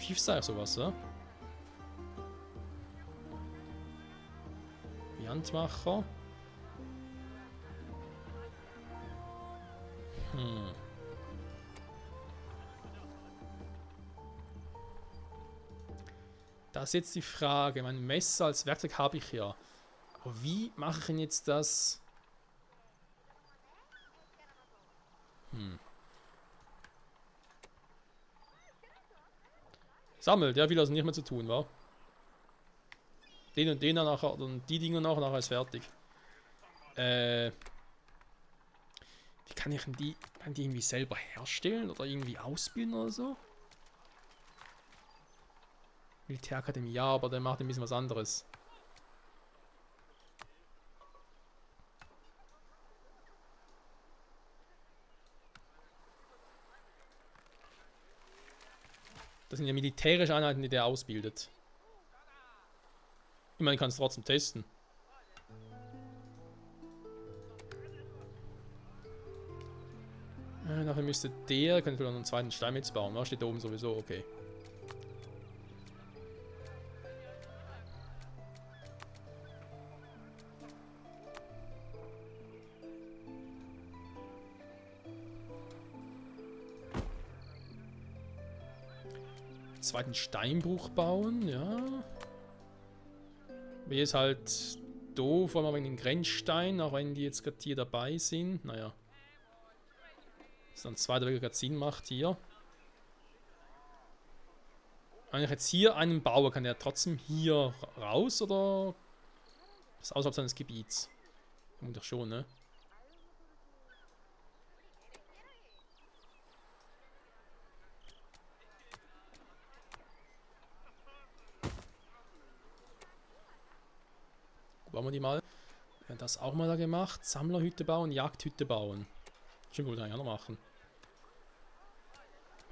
Schiffsseil, sowas, oder? Wie Handmacher. Da ist jetzt die Frage. Mein Messer als Werkzeug habe ich ja. Aber wie mache ich denn jetzt das? Sammelt, ja, will also nicht mehr zu tun, wa? Den und den dann nachher, und die Dinger nachher ist fertig. Wie kann ich denn die, kann die irgendwie selber herstellen oder irgendwie ausbilden oder so? Militärakademie, ja, aber der macht ein bisschen was anderes. Das sind ja militärische Einheiten, die der ausbildet. Ich meine, ich kann es trotzdem testen. Nachher müsste der, könnte vielleicht noch einen zweiten Stein mitbauen. Was steht da oben sowieso? Okay. Zweiten Steinbruch bauen, ja. Mir ist halt doof, vor allem wegen den Grenzsteinen, auch wenn die jetzt gerade hier dabei sind. Naja. Das dann zweiter Weg gerade Sinn macht hier. Wenn ich jetzt hier einen baue, kann der trotzdem hier raus oder ist außerhalb seines Gebiets? Vermutlich schon, ne? Bauen wir die mal. Wir haben das auch mal da gemacht. Sammlerhütte bauen, Jagdhütte bauen. Stimmt, wollte ich eigentlich auch noch machen.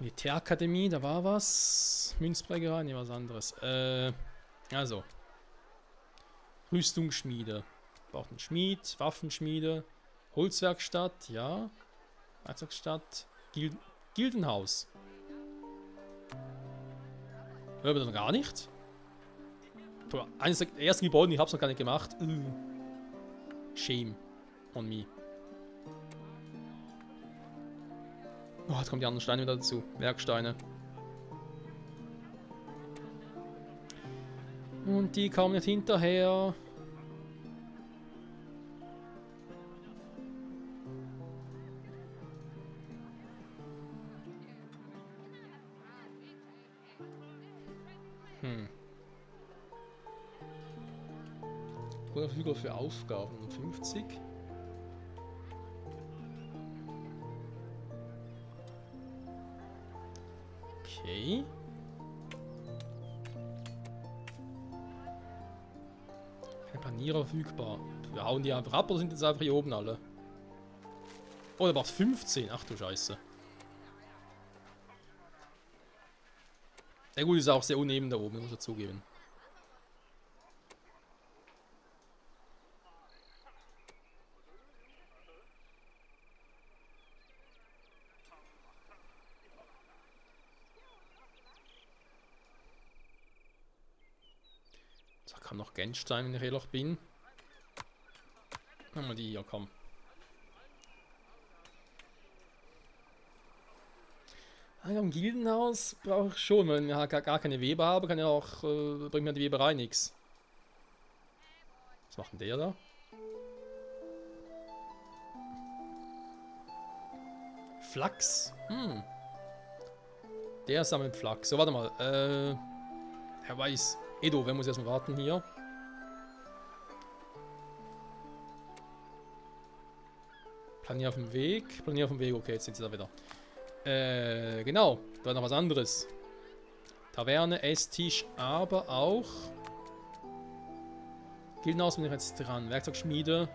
Militärakademie, da war was. Münzprägerei, ne, was anderes. Also. Rüstungsschmiede. Braucht einen Schmied, Waffenschmiede. Holzwerkstatt, ja. Werkstatt. Gildenhaus. Hört man dann gar nicht? Eines der ersten Gebäude, ich hab's noch gar nicht gemacht. Shame on me. Oh, jetzt kommen die anderen Steine wieder dazu. Werksteine. Und die kommen nicht hinterher. Verfügbar für Aufgaben 50. Okay. Kein Planierer verfügbar. Wir hauen die einfach ab oder sind jetzt einfach hier oben alle? Oh, der braucht 15. Ach du Scheiße. Der gut ist auch sehr uneben da oben, muss ich zugeben. Da kann noch Genstein, wenn ich ehrlich bin. Machen wir die hier, komm. Am Gildenhaus brauche ich schon, wenn ich gar keine Weber habe, kann ja auch, bringt mir die Weberei nichts. Was macht denn der da? Flachs. Der sammelt Flachs. So, warte mal. Herr Weiß. Edo, wer muss erstmal warten hier? Planier auf dem Weg. Okay, jetzt sind sie da wieder. Genau. Da war noch was anderes. Taverne, Esstisch, aber auch Gildenhaus bin ich jetzt dran. Werkzeugschmiede.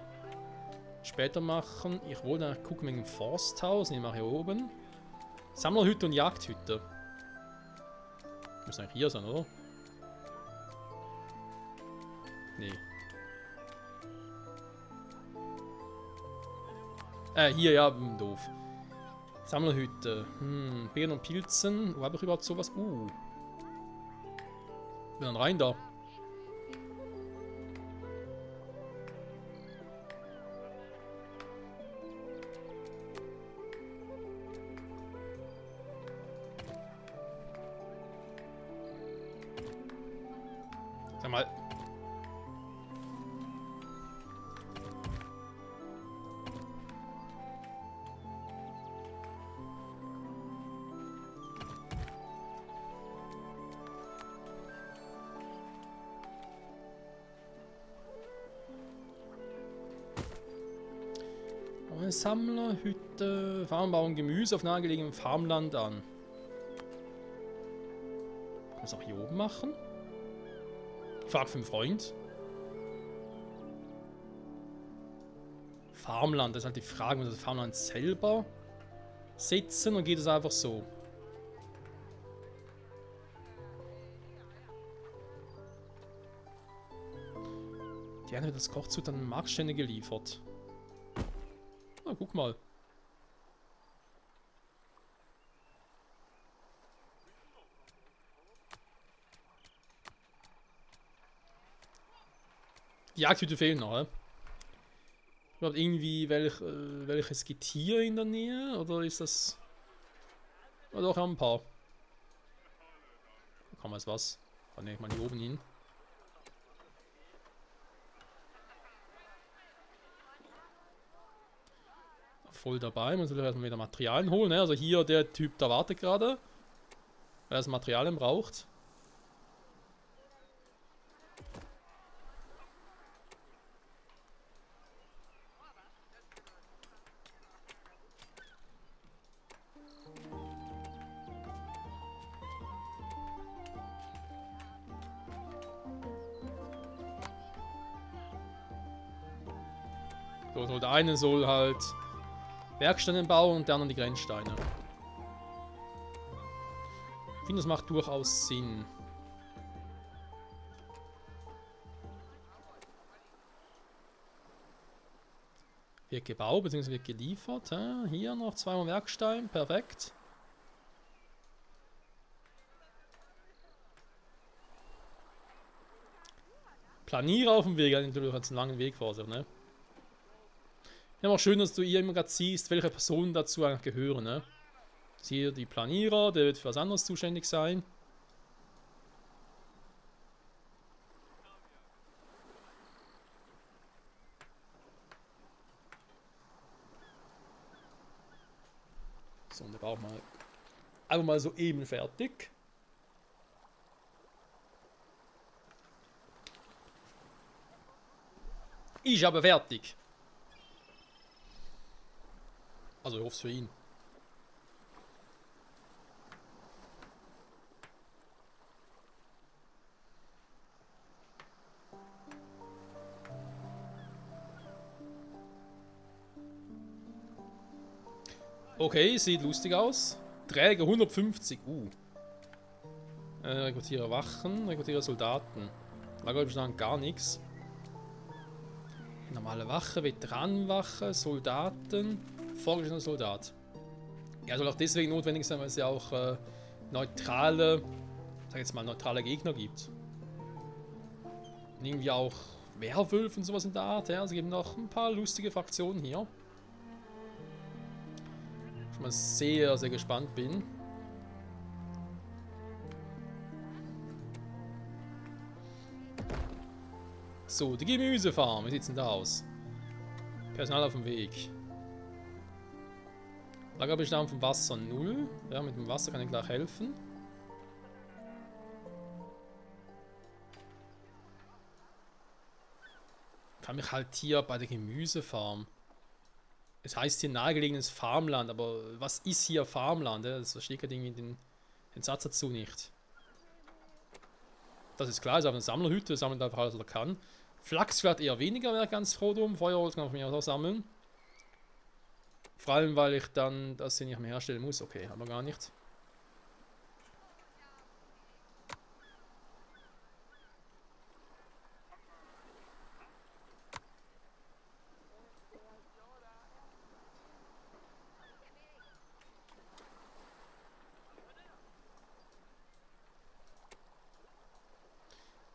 Später machen. Ich wollte eigentlich gucken wegen dem Forsthaus. Ich mache hier oben. Sammlerhütte und Jagdhütte. Müssen eigentlich hier sein, oder? Nee. Hier, ja, doof. Sammlerhütte. Beeren und Pilzen. Wo habe ich überhaupt sowas? Bin dann rein da. Sag mal. Eine Sammlerhütte, Farm bauen Gemüse auf nahegelegenem Farmland an. Kann man es auch hier oben machen? Ich frage für einen Freund. Farmland, das ist halt die Frage, muss das Farmland selber setzen oder geht es einfach so? Die eine wird das Kochzut an Marktstände geliefert. Na, guck mal. Die Jagdhüte fehlen noch, hä? Überhaupt irgendwie welches Getier in der Nähe? Oder ist das... Oder doch ein paar. Da kann man jetzt was. Dann nehme ich mal hier oben hin. Voll dabei. Man soll erstmal wieder Materialien holen. Ne? Also hier der Typ, da wartet gerade. Weil er Materialien braucht. So, der eine soll halt Werksteine bauen und der andere die Grenzsteine. Ich finde, das macht durchaus Sinn. Wird gebaut bzw. wird geliefert. Hier noch zweimal Werkstein, perfekt. Planierer auf dem Weg, hat natürlich jetzt einen langen Weg vor sich, ne? Ja, auch schön, dass du hier immer gerade siehst, welche Personen dazu eigentlich gehören, ne? Hier die Planierer, der wird für was anderes zuständig sein. So, und der braucht mal einfach mal so eben fertig. Ich habe fertig. Also ich hoffe es für ihn. Okay, sieht lustig aus. Träger 150. Rekrutiere Wachen, rekrutiere Soldaten. Da glaube ich dann gar nichts. Normale Wache, Veteranenwache, Soldaten, vorgeschriebener Soldat. Ja, soll auch deswegen notwendig sein, weil es ja auch neutrale, sag jetzt mal, neutrale Gegner gibt. Und irgendwie auch Werwölfe und sowas in der Art. Ja, also gibt noch ein paar lustige Fraktionen hier. Schon mal sehr, sehr gespannt bin. So, die Gemüsefarm, wie sieht's denn da aus? Personal auf dem Weg. Lagerbestand vom Wasser 0. Ja, mit dem Wasser kann ich gleich helfen. Ich frage mich halt hier bei der Gemüsefarm. Es heißt hier nahegelegenes Farmland, aber was ist hier Farmland? Das verstehe ich halt irgendwie den Satz dazu nicht. Das ist klar, ist auf eine Sammlerhütte, sammelt einfach alles, was er kann. Flachsschwert eher weniger, wäre ganz froh drum. Feuerholz kann ich mir auch sammeln. Vor allem, weil ich dann das hier nicht mehr herstellen muss. Okay, aber gar nicht.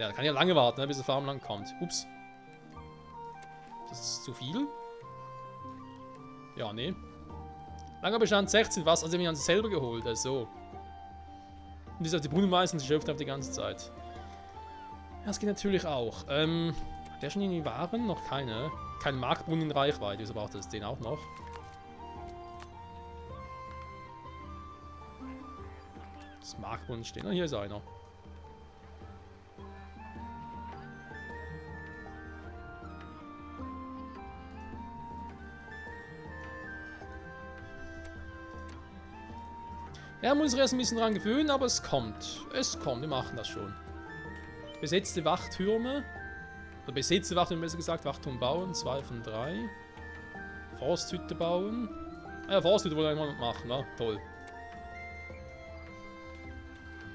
Ja, da kann ich ja lange warten, ne, bis der Farm lang kommt. Ups. Das ist zu viel? Ja, nee. Langer Bestand 16 Wasser, also ich habe mich selber geholt, also. Und das ist auf die Brunnenmeißen, die schöpft auf die ganze Zeit. Ja, das geht natürlich auch. Hat der schon irgendwie Waren? Noch keine. Kein Marktbrunnen in Reichweite, wieso braucht das den auch noch? Das Marktbrunnen stehen. Ah, hier ist einer. Ja, man muss sich erst ein bisschen dran gewöhnen, aber es kommt. Es kommt, wir machen das schon. Besetzte Wachtürme. Oder besetzte Wachtürme, besser gesagt. Wachturm bauen, 2 von 3. Forsthütte bauen. Ah ja, Forsthütte wollte ich mal machen, wa? Toll.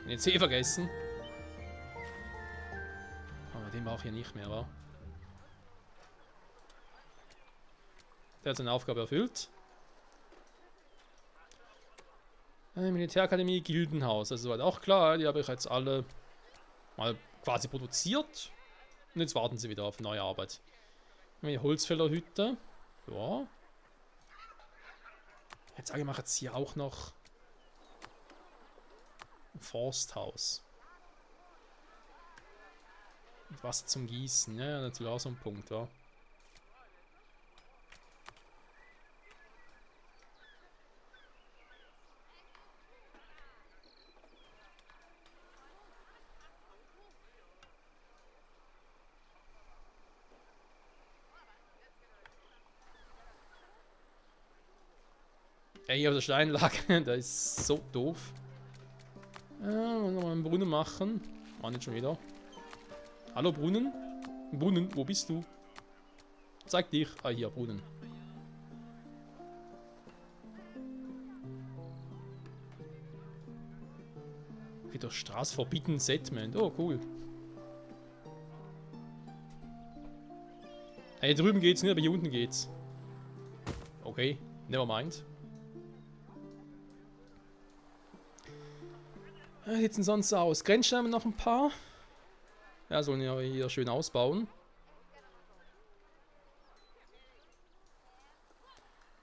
Jetzt eh vergessen. Aber den brauche ich hier nicht mehr, wa? Der hat seine Aufgabe erfüllt. Militärakademie, Gildenhaus. Also soweit auch klar, die habe ich jetzt alle mal quasi produziert. Und jetzt warten sie wieder auf neue Arbeit. Die Holzfällerhütte. Ja. Jetzt sage ich, mache jetzt hier auch noch ein Forsthaus. Und Wasser zum Gießen. Ja, natürlich auch so ein Punkt, ja. Ey, hier auf der Steinlage, der ist so doof. Wollen wir mal einen Brunnen machen? Ah, nicht schon wieder. Hallo Brunnen? Brunnen, wo bist du? Zeig dich. Ah, hier, Brunnen. Okay, durch Straße verbieten Settlement. Oh, cool. Hey, hier drüben geht's nicht, aber hier unten geht's. Okay, never mind. Wie sieht's denn sonst aus? Grenzsteine haben wir noch ein paar. Ja, sollen ja hier schön ausbauen.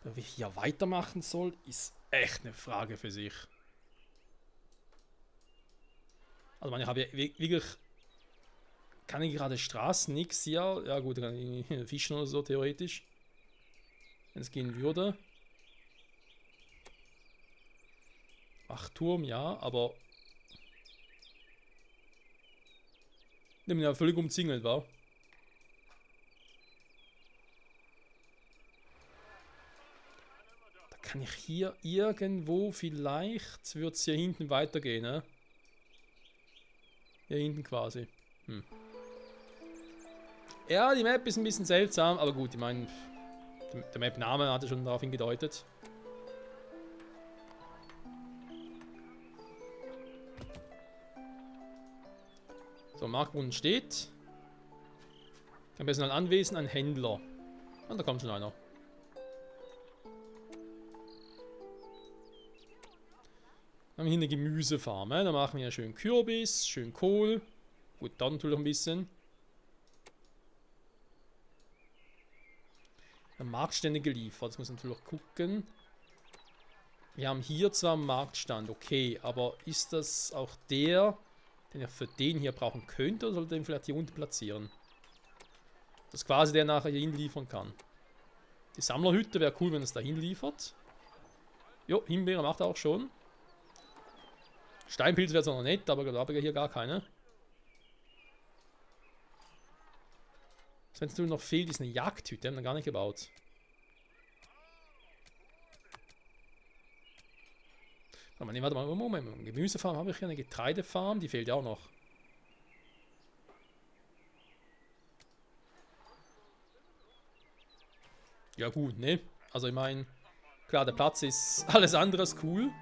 Ob ich hier weitermachen soll, ist echt eine Frage für sich. Also, ich habe ja wirklich. Kann ich gerade Straßen nix hier? Ja, gut, kann ich fischen oder so, theoretisch. Wenn es gehen würde. Wachturm, ja, aber. Ich bin ja völlig umzingelt, war. Da kann ich hier irgendwo, vielleicht wird es hier hinten weitergehen, ne? Hier hinten quasi. Ja, die Map ist ein bisschen seltsam, aber gut, ich meine, der Map-Name hatte schon darauf hingedeutet. So, Marktbrunnen steht. Kein Personalanwesen, ein Händler. Und da kommt schon einer. Dann haben wir hier eine Gemüsefarm. Ne? Da machen wir schön Kürbis, schön Kohl. Gut, dann natürlich ein bisschen. Dann Marktstände geliefert. Das muss man natürlich gucken. Wir haben hier zwar einen Marktstand, okay, aber ist das auch der, den ich für den hier brauchen könnte, oder sollte ich den vielleicht hier unten platzieren? Dass quasi der nachher hier hinliefern kann. Die Sammlerhütte wäre cool, wenn es da hinliefert. Jo, Himbeere macht er auch schon. Steinpilz wäre zwar noch nett, aber da habe ich hier gar keine. Was wenn es nur noch fehlt, ist eine Jagdhütte, haben wir gar nicht gebaut. Warte mal, Moment. Gemüsefarm habe ich hier, eine Getreidefarm, die fehlt ja auch noch. Ja gut, ne? Also ich meine, klar, der Platz ist alles andere als cool.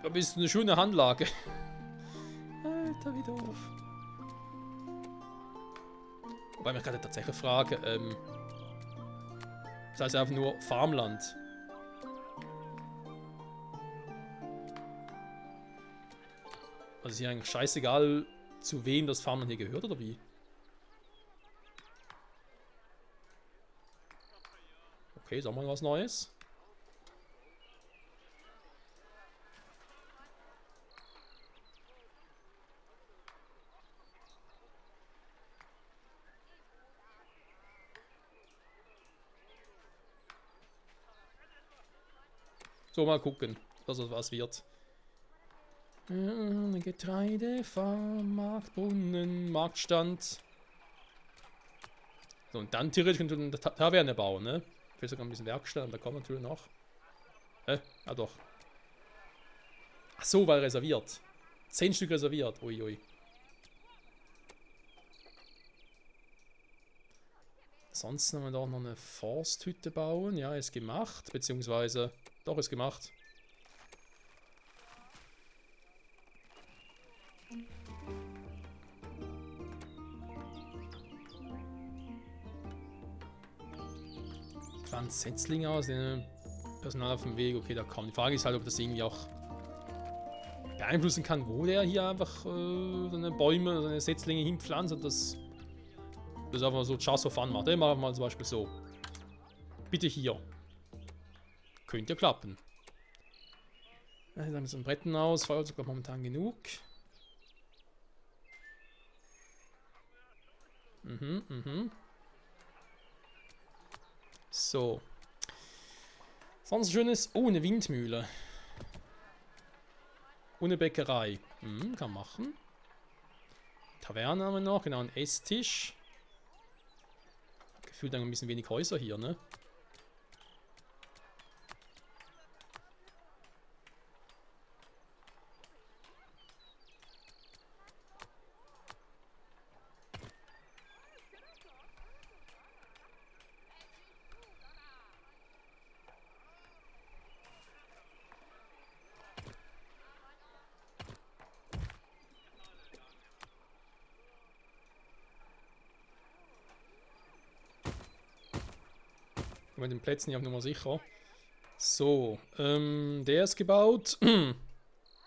Aber ist eine schöne Handlage. Alter, wie doof. Wobei ich mich gerade tatsächlich frage, das heißt einfach nur Farmland. Also ist hier eigentlich scheißegal, zu wem das Farmen hier gehört, oder wie? Okay, sagen wir mal was Neues. So, mal gucken, dass es was wird. Getreidefarm, Marktbrunnen, Marktstand. So, und dann theoretisch könnte man eine Taverne bauen, ne? Vielleicht sogar ein bisschen Werkstatt, da kommt natürlich noch. Ah doch. Ach so, war reserviert. 10 Stück reserviert, uiui. Ansonsten haben wir da noch eine Forsthütte bauen. Ja, ist gemacht, beziehungsweise, doch, ist gemacht. Pflanzt Setzlinge aus, Personal auf dem Weg, okay, da kommt. Die Frage ist halt, ob das irgendwie auch beeinflussen kann, wo der hier einfach seine Bäume, seine Setzlinge hinpflanzt und das einfach mal so just for fun macht. Den machen wir mal zum Beispiel so. Bitte hier. Könnte ja klappen. Dann haben wir so ein Bretten aus, Feuer sogar momentan genug. So. Sonst schönes. Oh, eine Windmühle. Und eine Bäckerei. Kann machen. Taverne haben wir noch, genau, ein Esstisch. Gefühlt ein bisschen wenig Häuser hier, ne? Mit den Plätzen hier auch nochmal sicher. So, der ist gebaut.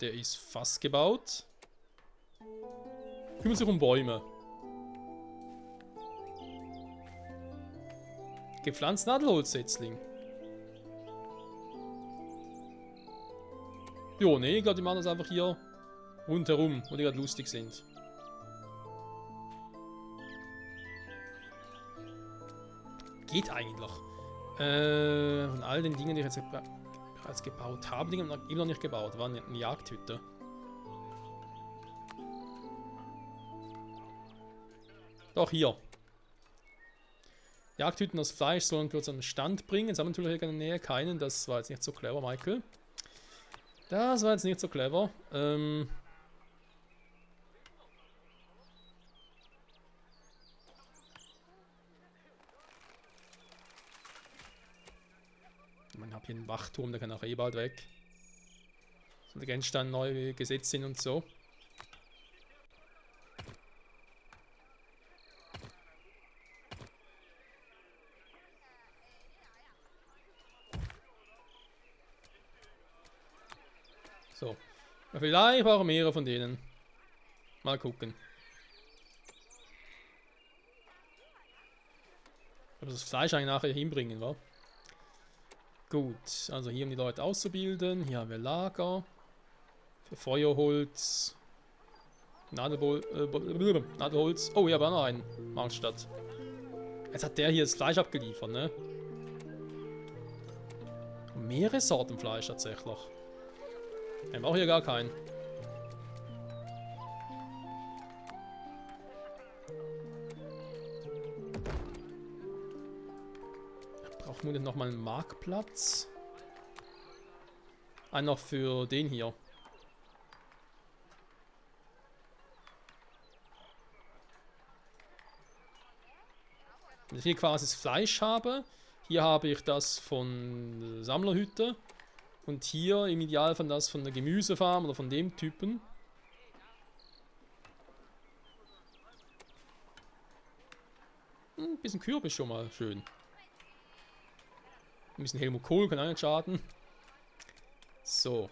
Der ist fast gebaut. Kümmert sich um Bäume. Gepflanzt Nadelholzsetzling. Jo, nee, ich glaube, die machen das einfach hier rundherum, wo die gerade lustig sind. Geht eigentlich. Von all den Dingen, die ich jetzt bereits gebaut habe, die haben immer noch nicht gebaut. War eine Jagdhütte. Doch, hier. Jagdhütten aus Fleisch sollen kurz an den Stand bringen. Jetzt haben wir natürlich hier in der Nähe keinen. Das war jetzt nicht so clever, Michael. Das war jetzt nicht so clever. Ich habe hier einen Wachturm, der kann auch eh bald weg. So, die Grenzsteine neu gesetzt sind und so. So. Ja, vielleicht brauchen wir mehrere von denen. Mal gucken. Ob das Fleisch eigentlich nachher hinbringen, wa? Gut, also hier um die Leute auszubilden. Hier haben wir Lager. Für Feuerholz. Nadelholz. Oh, hier war noch ein Marktstadt. Jetzt hat der hier das Fleisch abgeliefert, ne? Mehrere Sorten Fleisch tatsächlich. Wir haben auch hier gar keinen. Brauchen wir nochmal einen Marktplatz? Einen noch für den hier. Wenn ich hier quasi das Fleisch habe, hier habe ich das von der Sammlerhütte und hier im Idealfall das von der Gemüsefarm oder von dem Typen. Ein bisschen Kürbis schon mal schön. Ein bisschen Helmut Kohl kann auch nicht schaden. So.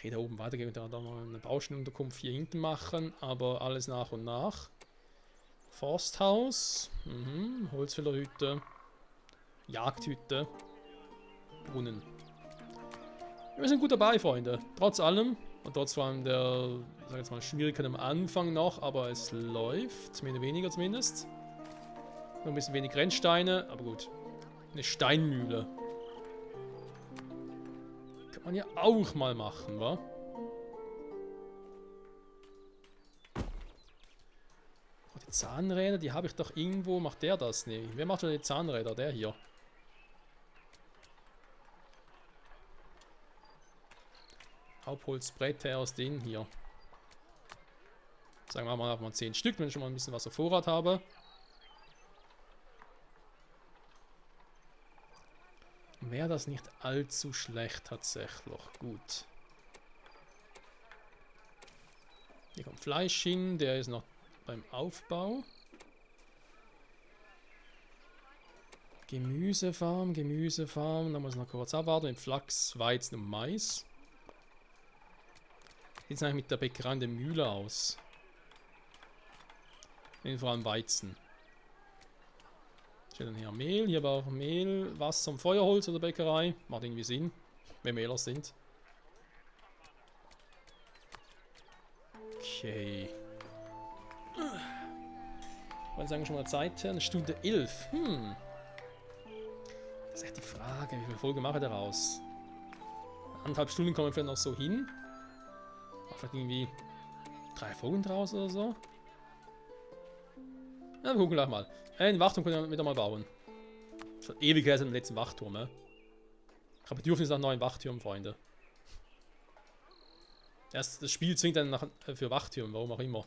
Okay, da oben weitergehen und da noch eine Baustellenunterkunft hier hinten machen, aber alles nach und nach. Forsthaus, Holzfällerhütte, Jagdhütte, Brunnen. Wir sind gut dabei, Freunde. Trotz allem und trotz vor allem der, sag jetzt mal, Schwierigkeit am Anfang noch, aber es läuft, mehr oder weniger zumindest. Nur ein bisschen wenig Grenzsteine, aber gut. Eine Steinmühle. Kann man ja auch mal machen, wa? Oh, die Zahnräder, die habe ich doch irgendwo. Macht der das? Nee. Wer macht schon die Zahnräder? Der hier. Hauptholzbretter aus denen hier. Sagen wir mal 10 Stück, wenn ich schon mal ein bisschen was auf Vorrat habe. Wäre das nicht allzu schlecht tatsächlich. Gut. Hier kommt Fleisch hin, der ist noch beim Aufbau. Gemüsefarm, da muss ich noch kurz abwarten mit Flachs, Weizen und Mais. Wie sieht es eigentlich mit der Bäckerei und der Mühle aus? Vor allem Weizen. Steht dann hier Mehl, hier war auch Mehl, Wasser und Feuerholz oder Bäckerei. Macht irgendwie Sinn, wenn Mehler sind. Okay. Wollen sagen schon mal Zeit her? 1:11. Das ist echt die Frage, wie viel Folge mache ich daraus? 1,5 Stunden kommen wir vielleicht noch so hin. Vielleicht irgendwie 3 Folgen draus oder so. Ja, wir gucken gleich mal. Einen Wachturm können wir wieder mal bauen. Schon ewig her seit dem letzten Wachturm, ne? Ich habe Bedürfnis nach neuen Wachtürmen, Freunde. Das Spiel zwingt einen für Wachtürme, warum auch immer.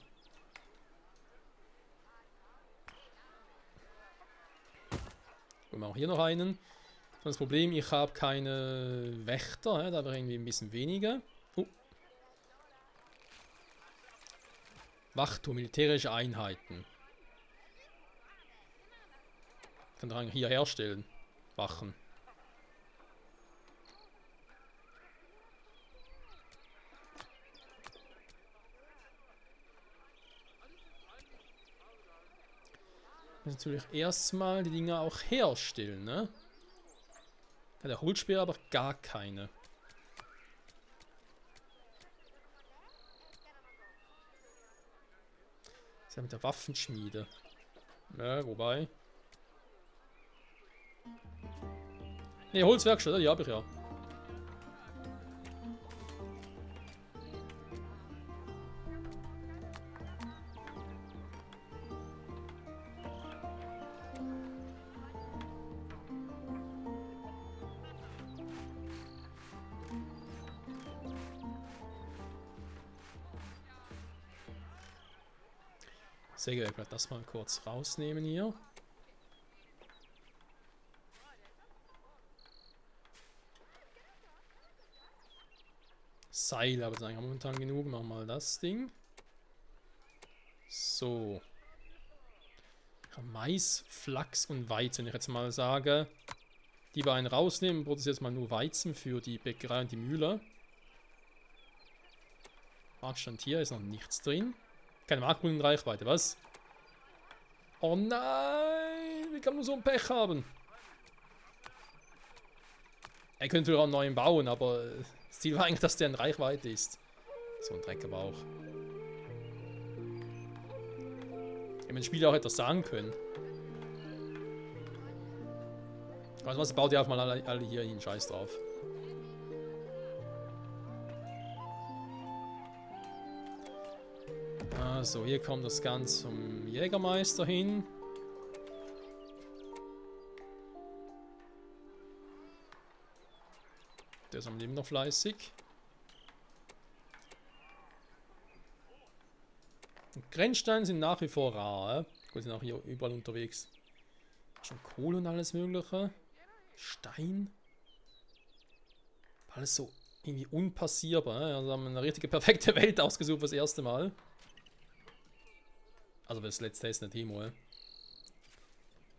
Wir machen hier noch einen. Das Problem, ich habe keine Wächter, da wäre irgendwie ein bisschen weniger. Wachturm, militärische Einheiten. Ich kann dann hier herstellen. Wachen. Ich muss natürlich erstmal die Dinger auch herstellen, ne? Ja, der Holzspeer aber gar keine. Das ist ja mit der Waffenschmiede. Ja, wobei. Ne, Holzwerkstatt, die habe ich ja. Säge, ich werde das mal kurz rausnehmen hier. Seil, aber das ist eigentlich momentan genug. Machen wir mal das Ding. So. Mais, Flachs und Weizen. Wenn ich jetzt mal sage, die beiden rausnehmen, produziere jetzt mal nur Weizen für die Bäckerei und die Mühle. Marktstand hier ist noch nichts drin. Keine Marktbrunnen in Reichweite, was? Oh nein! Wie kann man so ein Pech haben? Er könnte natürlich auch einen neuen bauen, aber das Ziel war eigentlich, dass der in Reichweite ist. So ein Dreck aber auch. Ich meine, Spieler auch etwas sagen können. Also was, baut ihr auch mal alle hier hin, scheiß drauf. Also, hier kommt das Ganze zum Jägermeister hin. Der ist am Leben noch fleißig. Und Grenzsteine sind nach wie vor rar. Gut, sind auch hier überall unterwegs. Schon Kohle und alles Mögliche. Stein. Alles so irgendwie unpassierbar. Also haben wir eine richtige perfekte Welt ausgesucht das erste Mal. Also das letzte ist eine Demo.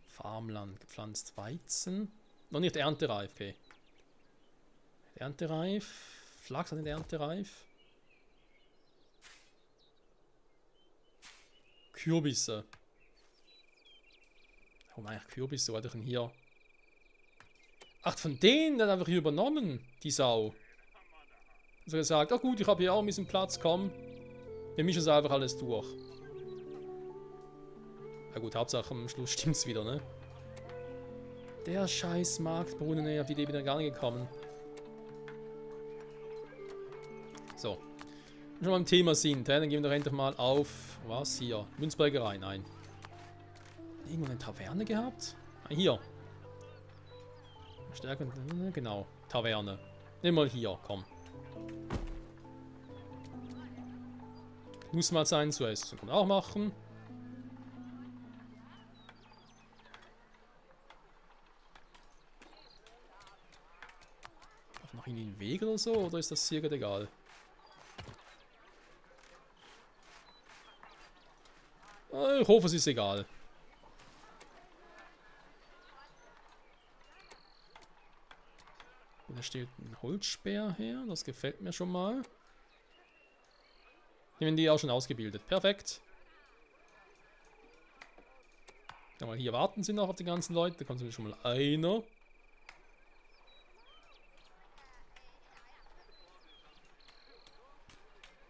Farmland, gepflanzt Weizen. Noch nicht erntereif, okay. Erntereif. Flachs an den Erntereif. Kürbisse. Warum eigentlich Kürbisse? War doch denn hier? Ach, von denen, der hat einfach hier übernommen, die Sau. Also gesagt, oh gut, ich habe hier auch ein bisschen Platz, komm. Wir mischen es einfach alles durch. Na gut, Hauptsache am Schluss stimmt's wieder, ne? Der scheiß Marktbrunnen, ey, auf die Idee bin ich gar nicht gekommen. So. Wenn wir schon mal im Thema sind, dann gehen wir doch endlich mal auf. Was hier? Münzbrägerei, nein. Irgendwo eine Taverne gehabt? Ah, hier. Stärke, genau. Taverne. Nimm mal hier, komm. Muss mal sein zu essen. Kann man auch machen. Noch irgendwie einen Weg oder so? Oder ist das hier gerade egal? Ich hoffe, es ist egal. Und da steht ein Holzspeer her. Das gefällt mir schon mal. Hier werden die auch schon ausgebildet. Perfekt. Ja, mal hier warten sie noch auf die ganzen Leute. Da kommt schon mal einer.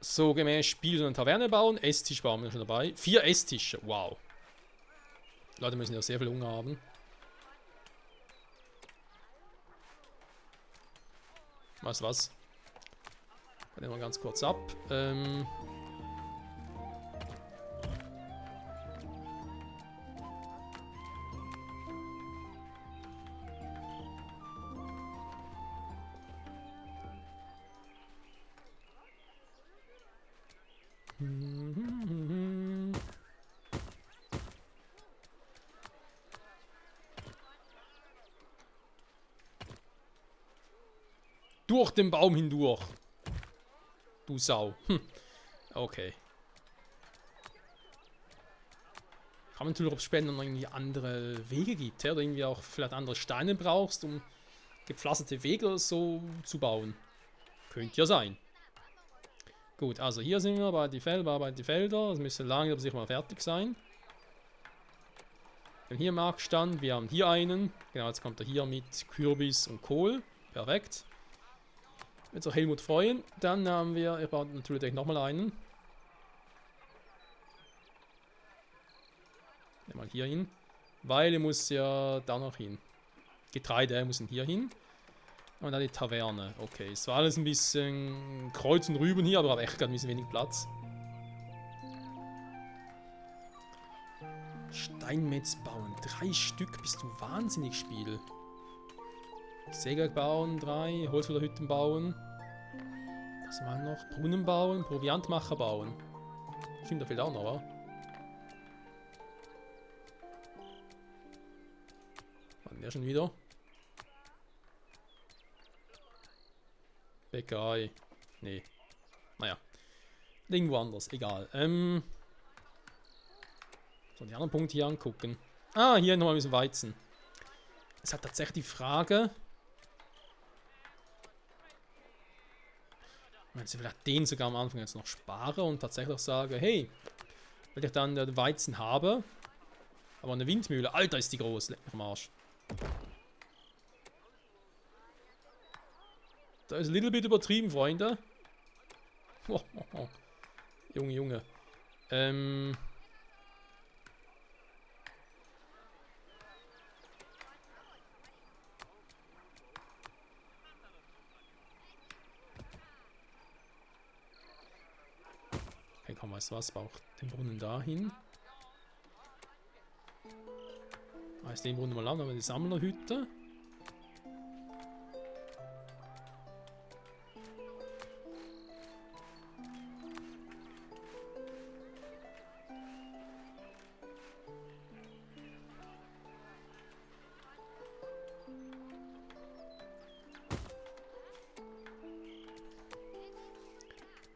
So, gemäß Spiel und eine Taverne bauen. Esstisch bauen wir schon dabei. 4 Esstische. Wow. Die Leute müssen ja sehr viel Hunger haben. Weißt du was? Ich mal ganz kurz ab. Durch den Baum hindurch. Du Sau. Okay. Kann man natürlich auch spenden, wenn man irgendwie andere Wege gibt, ja? Oder irgendwie auch vielleicht andere Steine brauchst, um gepflasterte Wege oder so zu bauen. Könnte ja sein. Gut, also hier sind wir bei die Felder, Das müsste langsam sicher mal fertig sein. Wir haben hier Marktstand, wir haben hier einen. Genau, jetzt kommt er hier mit Kürbis und Kohl. Perfekt. Wird sich Helmut freuen. Dann haben wir, ich baue natürlich nochmal einen. Nehmen mal hier hin. Weil er muss ja da noch hin. Getreide müssen hier hin. Und dann die Taverne. Okay, es war alles ein bisschen Kreuz und Rüben hier, aber habe echt gerade ein bisschen wenig Platz. Steinmetz bauen. 3 Stück. Bist du wahnsinnig, Spiel. Sägewerk bauen, 3. Holzfällerhütten bauen. Was machen wir noch? Brunnen bauen. Proviantmacher bauen. Stimmt, da fehlt auch noch, wa? Wann der schon wieder? Bäckerei. Nee. Naja. Irgendwo anders. Egal. So, die anderen Punkte hier angucken. Ah, hier nochmal ein bisschen Weizen. Es hat tatsächlich die Frage. Wenn ich vielleicht den sogar am Anfang jetzt noch spare und tatsächlich sage, hey, weil ich dann den Weizen habe, aber eine Windmühle, Alter, ist die groß, leck mich am Arsch. Da ist ein little bit übertrieben, Freunde. Junge, Junge. Okay, komm, weißt du was? Braucht den Brunnen dahin. Heißt den Brunnen mal an, aber die Sammlerhütte.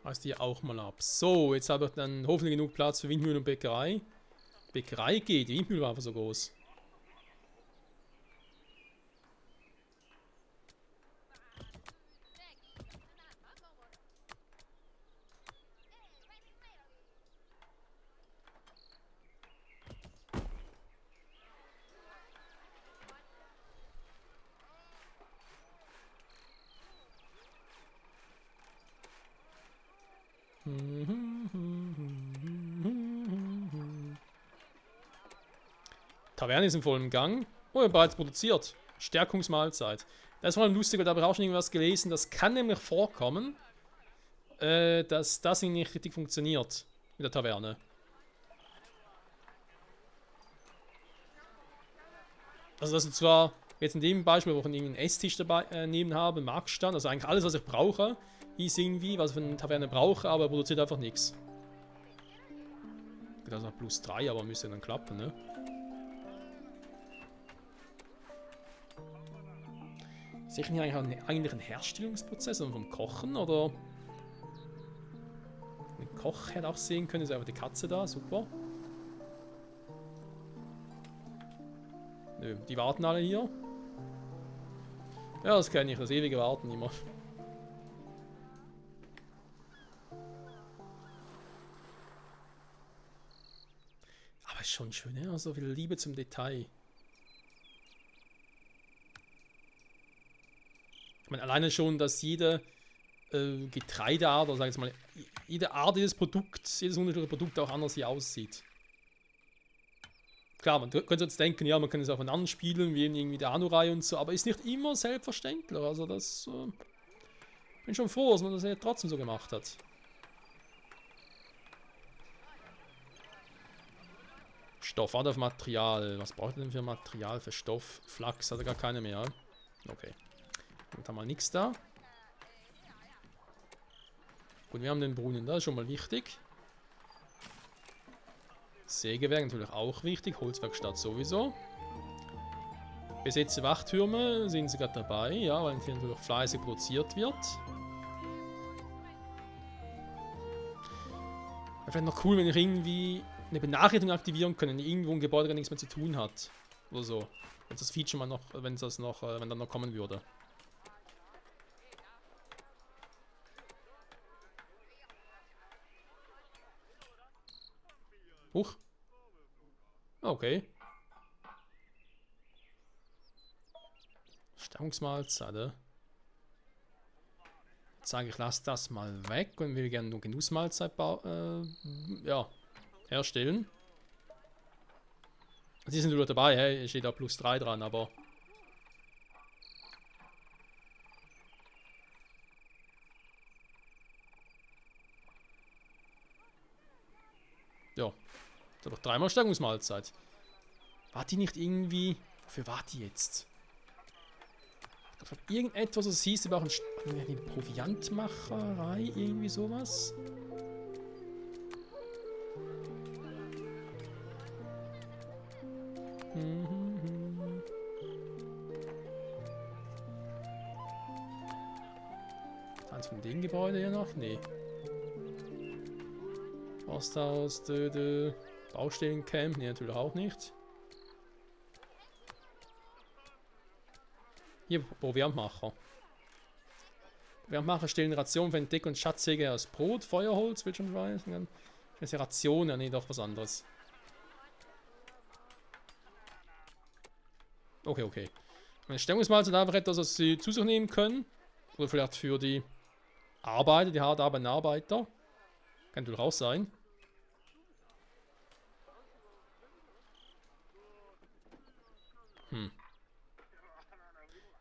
Heißt die auch mal ab. So, jetzt habe ich dann hoffentlich genug Platz für Windmühle und Bäckerei. Bäckerei geht, die Windmühle war einfach so groß. Taverne ist im vollen Gang. Oh, er bereits produziert. Stärkungsmahlzeit. Das ist vor allem lustig, weil da habe ich auch schon irgendwas gelesen. Das kann nämlich vorkommen, dass das nicht richtig funktioniert mit der Taverne. Also dass du zwar jetzt in dem Beispiel, wo ich einen Esstisch dabei neben habe, Marktstand, also eigentlich alles, was ich brauche, ist irgendwie, was ich von einer Taverne brauche, aber er produziert einfach nichts. Das ist noch plus 3, aber müsste dann klappen, ne? Sehe ich hier eigentlich einen Herstellungsprozess vom Kochen, oder? Den Koch hätte auch sehen können, ist einfach die Katze da, super. Nö, die warten alle hier. Ja, das kenne ich, das ewige Warten immer. Aber ist schon schön, ja, so viel Liebe zum Detail. Ich meine, alleine schon, dass jede Getreideart, oder sag ich jetzt mal, jede Art jedes Produkts, jedes unterschiedliche Produkt auch anders hier aussieht. Klar, man könnte jetzt denken, ja, man kann es auch von spielen, wie irgendwie der Anurai und so, aber ist nicht immer selbstverständlich. Also das bin schon froh, dass man das ja trotzdem so gemacht hat. Stoff, auf Material. Was braucht er denn für Material für Stoff? Flachs hat er gar keine mehr. Okay. Dann haben wir nichts da. Gut, wir haben den Brunnen, das ist schon mal wichtig. Sägewerk natürlich auch wichtig, Holzwerkstatt sowieso. Besetzte Wachtürme sind sie gerade dabei, ja, weil hier natürlich fleißig produziert wird. Wäre vielleicht noch cool, wenn ich irgendwie eine Benachrichtigung aktivieren können, die irgendwo ein Gebäude gar nichts mehr zu tun hat. Oder so. Wenn das Feature mal noch, wenn das noch kommen würde. Huch. Okay. Stärkungsmahlzeit. Jetzt sage ich, lass das mal weg und will gerne nur Genussmahlzeit ja, herstellen. Die sind wieder dabei, hey, steht da plus 3 dran, aber. Ja. Das ist aber 3-mal Stärkungsmahlzeit. War die nicht irgendwie. Wofür war die jetzt? Ich glaube, irgendetwas, was hieß, aber auch eine Proviantmacherei, irgendwie sowas. Eins von den Gebäuden hier noch? Nee. Forsthaus, Baustellencamp? Nee, natürlich auch nicht. Hier, Proviantmacher. Proviantmacher stellen Rationen für Entdecker und Schatzjäger aus Brot, Feuerholz, Bildschirmschweiß. Das ist ja Ration, ja, nee, doch was anderes. Okay, okay. Eine Stellungsmahlzeit einfach etwas, was sie zu sich nehmen können. Oder vielleicht für die Arbeiter, die hart arbeitenden Arbeiter. Kann natürlich auch sein.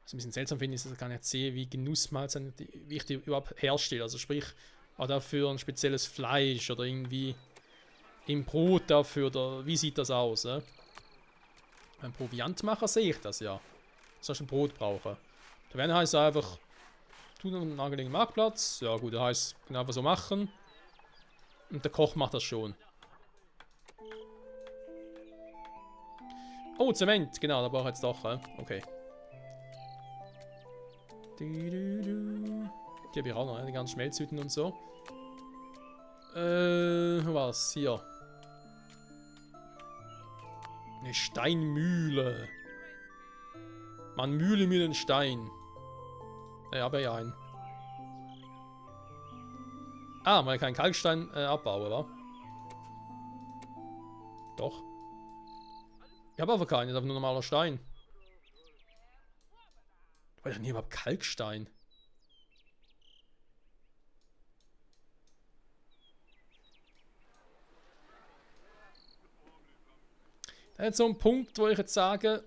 Was ein bisschen seltsam finde, ist, dass ich gar nicht sehe, wie Genussmahlzeit, wie ich die überhaupt herstelle. Also sprich, auch dafür ein spezielles Fleisch oder irgendwie im Brot dafür, oder wie sieht das aus? Beim Proviantmacher sehe ich das ja. Dass ich ein Brot brauche. Da werden heißt einfach, tun einen angelegten Marktplatz. Ja gut, das heißt, kann einfach so machen. Und der Koch macht das schon. Oh, Zement, genau, da brauche ich jetzt doch, okay. Die habe ich auch noch, die ganzen Schmelzhütten und so. Was? Hier. Eine Steinmühle. Man, Mühle, Mühlen, Stein. Ja, aber ja ein. Ah, weil ich keinen Kalkstein abbaue, wa? Doch. Ich habe aber keinen, ich habe nur normaler Stein. Weil ich nie überhaupt Kalkstein. Jetzt so ein Punkt, wo ich jetzt sage,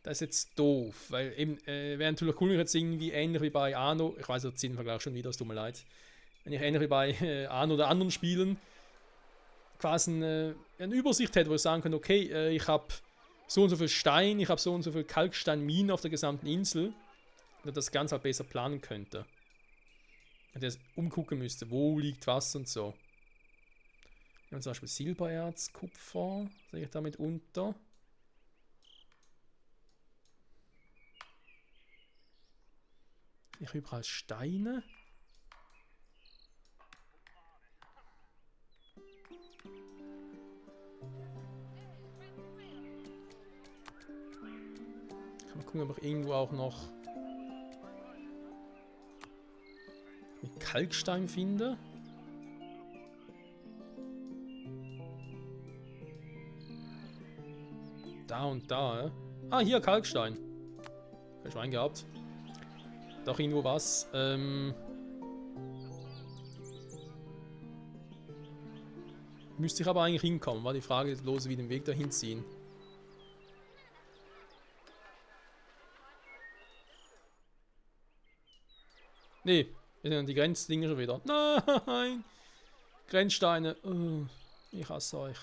das ist jetzt doof, weil eben, wäre natürlich cool, wenn ich jetzt irgendwie ähnlich wie bei Anno, ich weiß, jetzt ziehen den Vergleich schon wieder, es tut mir leid, wenn ich ähnlich wie bei Anno oder anderen Spielen quasi eine Übersicht hätte, wo ich sagen könnte, okay, ich habe so und so viel Stein, ich habe so und so viel Kalksteinminen auf der gesamten Insel, und das Ganze halt besser planen könnte. Und das umgucken müsste, wo liegt was und so. Wir haben zum Beispiel Silbererz, Kupfer, sehe ich damit unter. Ich habe überall Steine. Ich kann mal gucken, ob ich irgendwo auch noch mit Kalkstein finde. Da und da, Ah, hier Kalkstein. Kein Schwein gehabt. Doch irgendwo was. Müsste ich aber eigentlich hinkommen. War die Frage los, wie den Weg dahin ziehen. Nee, wir sind die Grenzdinger schon wieder. Nein! Grenzsteine. Oh, ich hasse euch.